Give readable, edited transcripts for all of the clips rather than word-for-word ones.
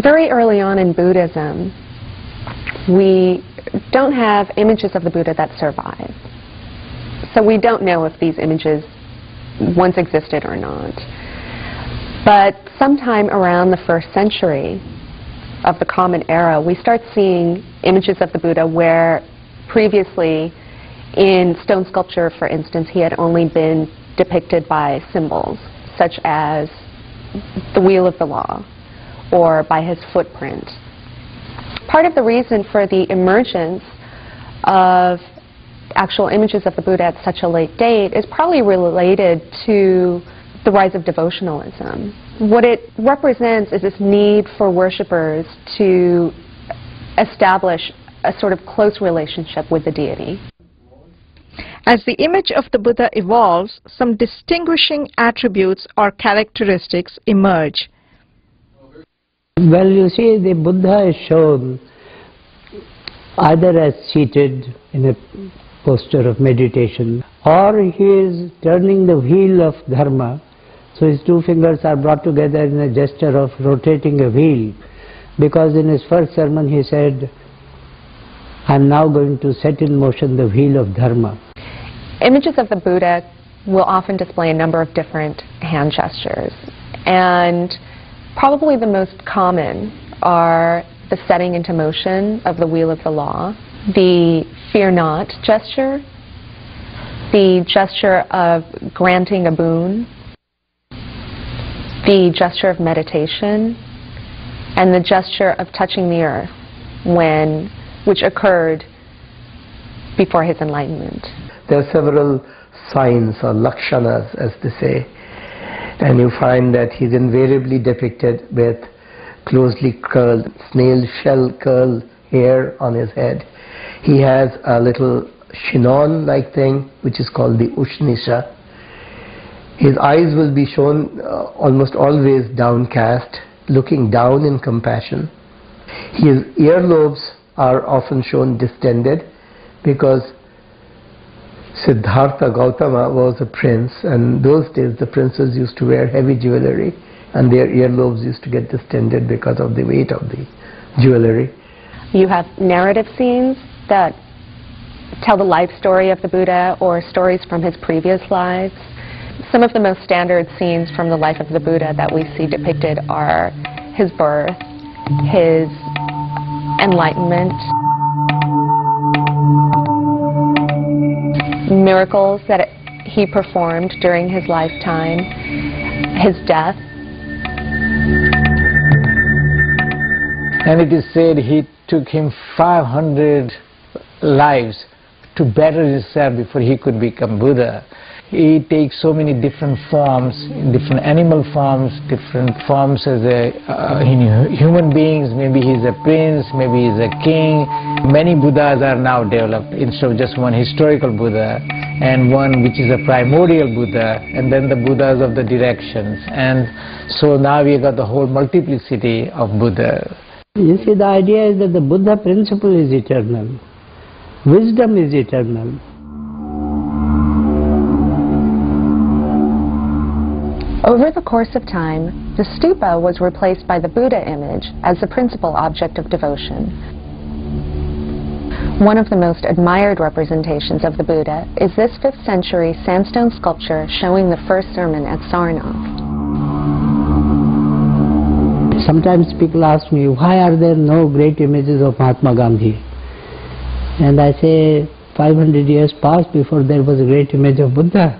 Very early on in Buddhism, we don't have images of the Buddha that survive. So we don't know if these images once existed or not. But sometime around the 1st century of the Common Era, we start seeing images of the Buddha where previously in stone sculpture, for instance, he had only been depicted by symbols, such as the wheel of the law or by his footprint. Part of the reason for the emergence of actual images of the Buddha at such a late date is probably related to the rise of devotionalism. What it represents is this need for worshippers to establish a sort of close relationship with the deity. As the image of the Buddha evolves, some distinguishing attributes or characteristics emerge. Well, you see, the Buddha is shown either as seated in a posture of meditation, or he is turning the wheel of dharma, so his 2 fingers are brought together in a gesture of rotating a wheel, because in his first sermon he said, "I am now going to set in motion the wheel of dharma." Images of the Buddha will often display a number of different hand gestures, and probably the most common are the setting into motion of the wheel of the law, the fear not gesture, the gesture of granting a boon, the gesture of meditation, and the gesture of touching the earth, which occurred before his enlightenment. There are several signs or lakshanas, as they say, and you find that he's invariably depicted with closely curled, snail shell curled hair on his head. He has a little chignon-like thing which is called the ushnisha. His eyes will be shown almost always downcast, looking down in compassion. His earlobes are often shown distended because Siddhartha Gautama was a prince, and those days the princes used to wear heavy jewelry and their earlobes used to get distended because of the weight of the jewelry. You have narrative scenes that tell the life story of the Buddha or stories from his previous lives. Some of the most standard scenes from the life of the Buddha that we see depicted are his birth, his enlightenment, miracles that he performed during his lifetime, his death. And it is said he took him 500 lives to better himself before he could become Buddha. He takes so many different forms, different animal forms, different forms as human beings. Maybe he's a prince, maybe he's a king. Many Buddhas are now developed instead of just one historical Buddha and one which is a primordial Buddha, and then the Buddhas of the directions. And so now we got the whole multiplicity of Buddha. You see, the idea is that the Buddha principle is eternal. Wisdom is eternal. Over the course of time, the stupa was replaced by the Buddha image as the principal object of devotion. One of the most admired representations of the Buddha is this 5th century sandstone sculpture showing the first sermon at Sarnath. Sometimes people ask me, why are there no great images of Mahatma Gandhi? And I say, 500 years passed before there was a great image of Buddha.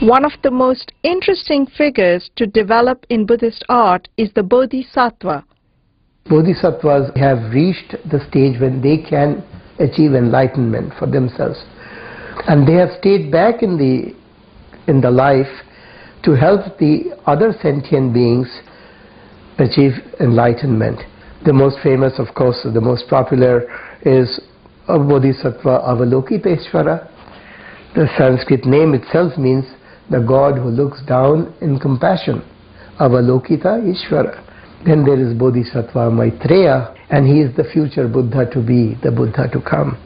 One of the most interesting figures to develop in Buddhist art is the Bodhisattva. Bodhisattvas have reached the stage when they can achieve enlightenment for themselves. And they have stayed back in the life to help the other sentient beings achieve enlightenment. The most famous, of course, the most popular is Bodhisattva Avalokiteshvara. The Sanskrit name itself means the God who looks down in compassion. Avalokita Ishvara. Then there is Bodhisattva Maitreya, and he is the future Buddha to be, the Buddha to come.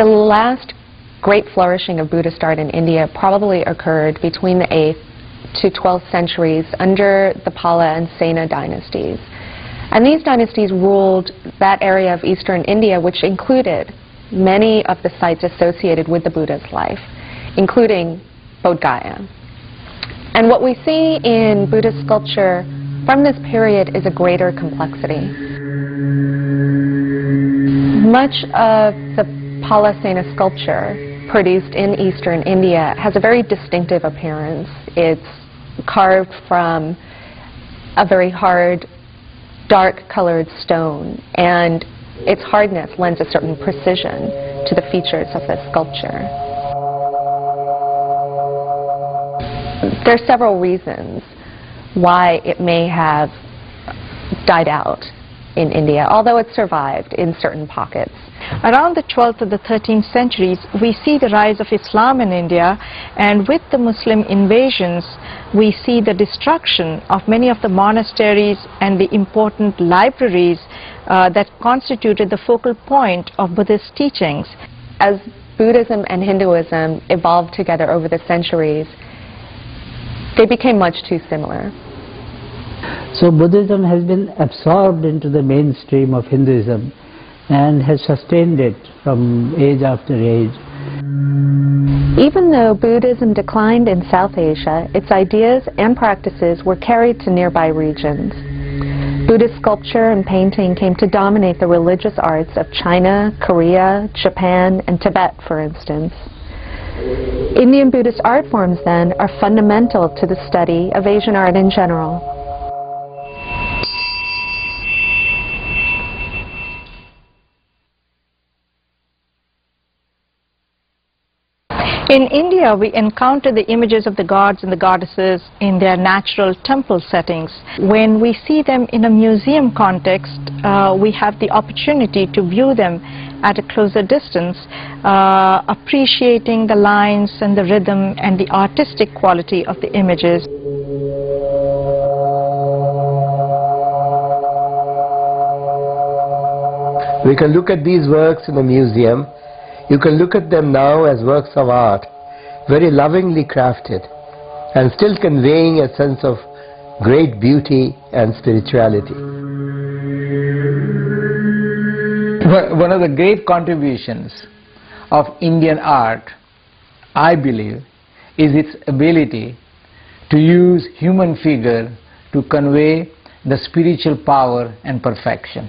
The last great flourishing of Buddhist art in India probably occurred between the 8th to 12th centuries under the Pala and Sena dynasties. And these dynasties ruled that area of eastern India, which included many of the sites associated with the Buddha's life, including Bodh Gaya. And what we see in Buddhist sculpture from this period is a greater complexity. Much of the Pala-Sena sculpture produced in eastern India has a very distinctive appearance. It's carved from a very hard, dark-colored stone, and its hardness lends a certain precision to the features of this sculpture. There are several reasons why it may have died out in India, although it survived in certain pockets. Around the 12th to the 13th centuries, we see the rise of Islam in India, and with the Muslim invasions, we see the destruction of many of the monasteries and the important libraries that constituted the focal point of Buddhist teachings. As Buddhism and Hinduism evolved together over the centuries, they became much too similar. So Buddhism has been absorbed into the mainstream of Hinduism and has sustained it from age after age. Even though Buddhism declined in South Asia, its ideas and practices were carried to nearby regions. Buddhist sculpture and painting came to dominate the religious arts of China, Korea, Japan, and Tibet, for instance. Indian Buddhist art forms, then, are fundamental to the study of Asian art in general. In India, we encounter the images of the gods and the goddesses in their natural temple settings. When we see them in a museum context, we have the opportunity to view them at a closer distance, appreciating the lines and the rhythm and the artistic quality of the images. We can look at these works in a museum. You can look at them now as works of art, very lovingly crafted, and still conveying a sense of great beauty and spirituality. One of the great contributions of Indian art, I believe, is its ability to use human figure to convey the spiritual power and perfection.